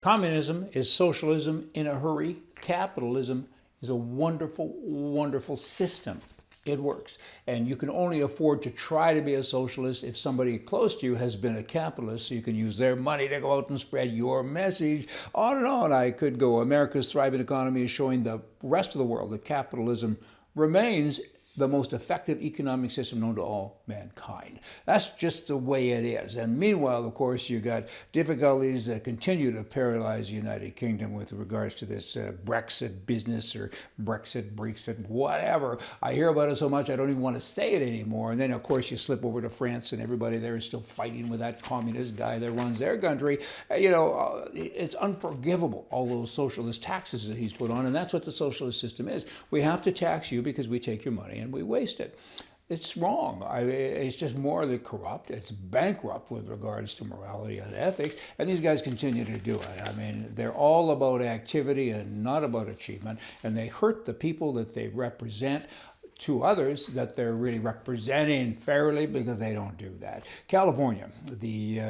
Communism is socialism in a hurry. Capitalism is a wonderful, wonderful system. It works. And you can only afford to try to be a socialist if somebody close to you has been a capitalist, so you can use their money to go out and spread your message. On and on I could go. America's thriving economy is showing the rest of the world that capitalism remains the most effective economic system known to all mankind. That's just the way it is. And meanwhile, of course, you got difficulties that continue to paralyze the United Kingdom with regards to this Brexit business or Brexit, whatever. I hear about it so much I don't even want to say it anymore. And then, of course, you slip over to France and everybody there is still fighting with that communist guy that runs their country. It's unforgivable, all those socialist taxes that he's put on. And that's what the socialist system is. We have to tax you because we take your money and we waste it. It's wrong. It's just morally corrupt. It's bankrupt with regards to morality and ethics, and these guys continue to do it. I mean, they're all about activity and not about achievement, and they hurt the people that they represent to others that they're really representing fairly because they don't do that. California, the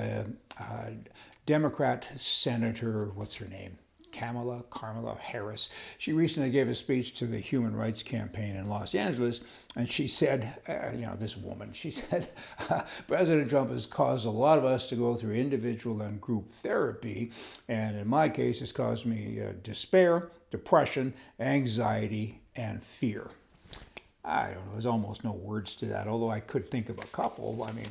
Democrat senator, what's her name? Kamala Harris. She recently gave a speech to the Human Rights Campaign in Los Angeles, and she said, this woman, she said, President Trump has caused a lot of us to go through individual and group therapy, and in my case, it's caused me despair, depression, anxiety, and fear. I don't know, there's almost no words to that, although I could think of a couple. I mean,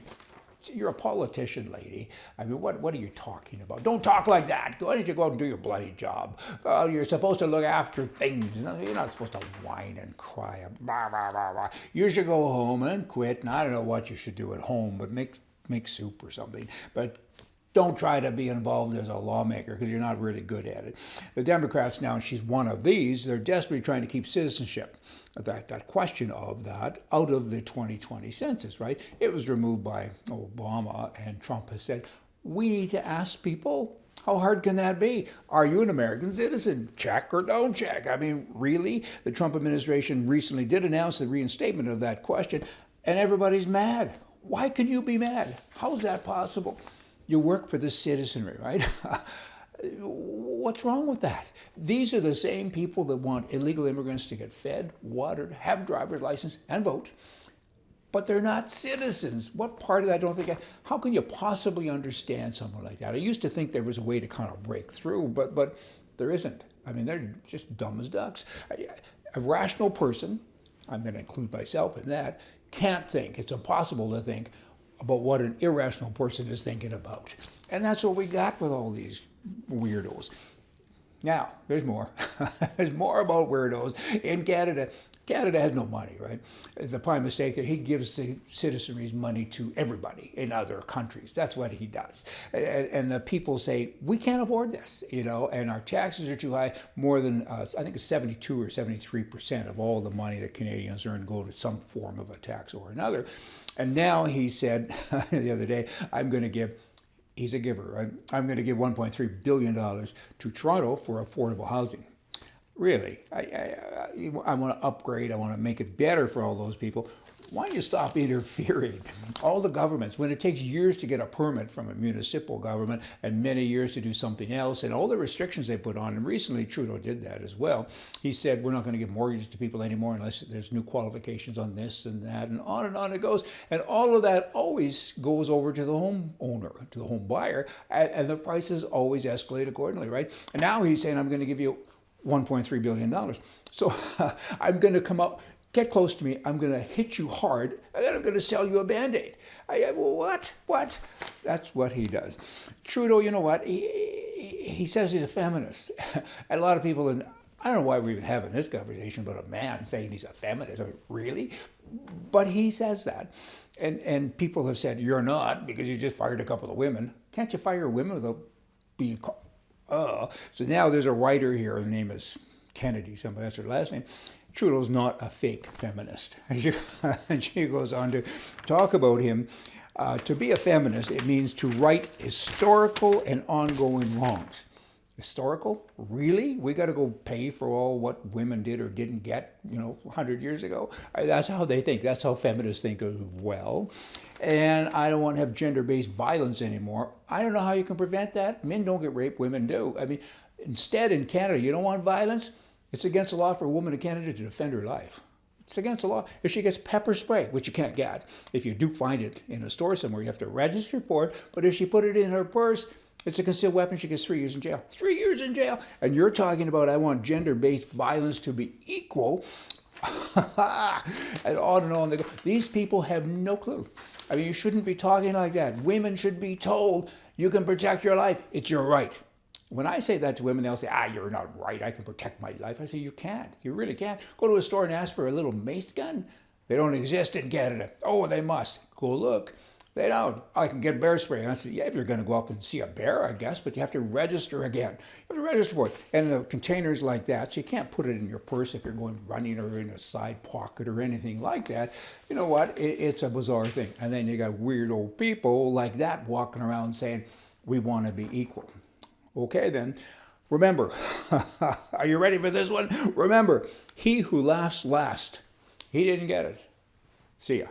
you're a politician, lady. I mean, what are you talking about? Don't talk like that. Why don't you go out and do your bloody job? You're supposed to look after things. You're not supposed to whine and cry. Blah, blah, blah, blah. You should go home and quit. And I don't know what you should do at home, but make soup or something. But don't try to be involved as a lawmaker because you're not really good at it. The Democrats now, and she's one of these, they're desperately trying to keep citizenship, that question of that, out of the 2020 census, right? It was removed by Obama, and Trump has said, we need to ask people, how hard can that be? Are you an American citizen? Check or don't check? I mean, really? The Trump administration recently did announce the reinstatement of that question, and everybody's mad. Why can you be mad? How is that possible? You work for the citizenry, right? What's wrong with that? These are the same people that want illegal immigrants to get fed, watered, have driver's license, and vote, but they're not citizens. What part of that don't think? How can you possibly understand something like that? I used to think there was a way to kind of break through, but there isn't. I mean, they're just dumb as ducks. A rational person, I'm going to include myself in that, can't think. It's impossible to think about what an irrational person is thinking about. And that's what we got with all these weirdos. Now, there's more. There's more about weirdos. In Canada, Canada has no money, right? The prime mistake there, he gives the citizenry's money to everybody in other countries. That's what he does. And the people say, we can't afford this, and our taxes are too high. More than, I think it's 72 or 73% of all the money that Canadians earn go to some form of a tax or another. And now he said the other day, he's a giver, right? I'm going to give $1.3 billion to Toronto for affordable housing. Really, I want to upgrade, I want to make it better for all those people. Why don't you stop interfering? All the governments, when it takes years to get a permit from a municipal government and many years to do something else, and all the restrictions they put on, and recently Trudeau did that as well. He said, we're not going to give mortgages to people anymore unless there's new qualifications on this and that, and on it goes. And all of that always goes over to the homeowner, to the home buyer, and the prices always escalate accordingly, right? And now he's saying, I'm going to give you $1.3 billion. So I'm going to come up, get close to me, I'm going to hit you hard, and then I'm going to sell you a Band-Aid. What? That's what he does. Trudeau, you know what? He says he's a feminist. And a lot of people, and I don't know why we're even having this conversation about a man saying he's a feminist. I mean, really? But he says that. And people have said, you're not, because you just fired a couple of women. Can't you fire women without being caught? So now there's a writer here, her name is Kennedy, somebody, that's her last name. Trudeau's not a fake feminist. And she goes on to talk about him. To be a feminist, it means to right historical and ongoing wrongs. Historical? Really? We got to go pay for all what women did or didn't get, 100 years ago? That's how they think. That's how feminists think as well. And I don't want to have gender-based violence anymore. I don't know how you can prevent that. Men don't get raped, women do. I mean, instead in Canada, you don't want violence? It's against the law for a woman in Canada to defend her life. It's against the law. If she gets pepper spray, which you can't get, if you do find it in a store somewhere, you have to register for it. But if she put it in her purse, it's a concealed weapon, she gets 3 years in jail. 3 years in jail. And you're talking about, I want gender-based violence to be equal. And on and on they go. These people have no clue. I mean, you shouldn't be talking like that. Women should be told, you can protect your life. It's your right. When I say that to women, they'll say, you're not right. I can protect my life. I say, you can't. You really can't. Go to a store and ask for a little mace gun. They don't exist in Canada. Oh, they must. Go look. They don't. I can get bear spray. And I said, yeah, if you're going to go up and see a bear, I guess, but you have to register again. You have to register for it. And the containers like that, so you can't put it in your purse if you're going running or in a side pocket or anything like that. You know what? It's a bizarre thing. And then you got weird old people like that walking around saying, we want to be equal. Okay, then. Remember, are you ready for this one? Remember, he who laughs last, he didn't get it. See ya.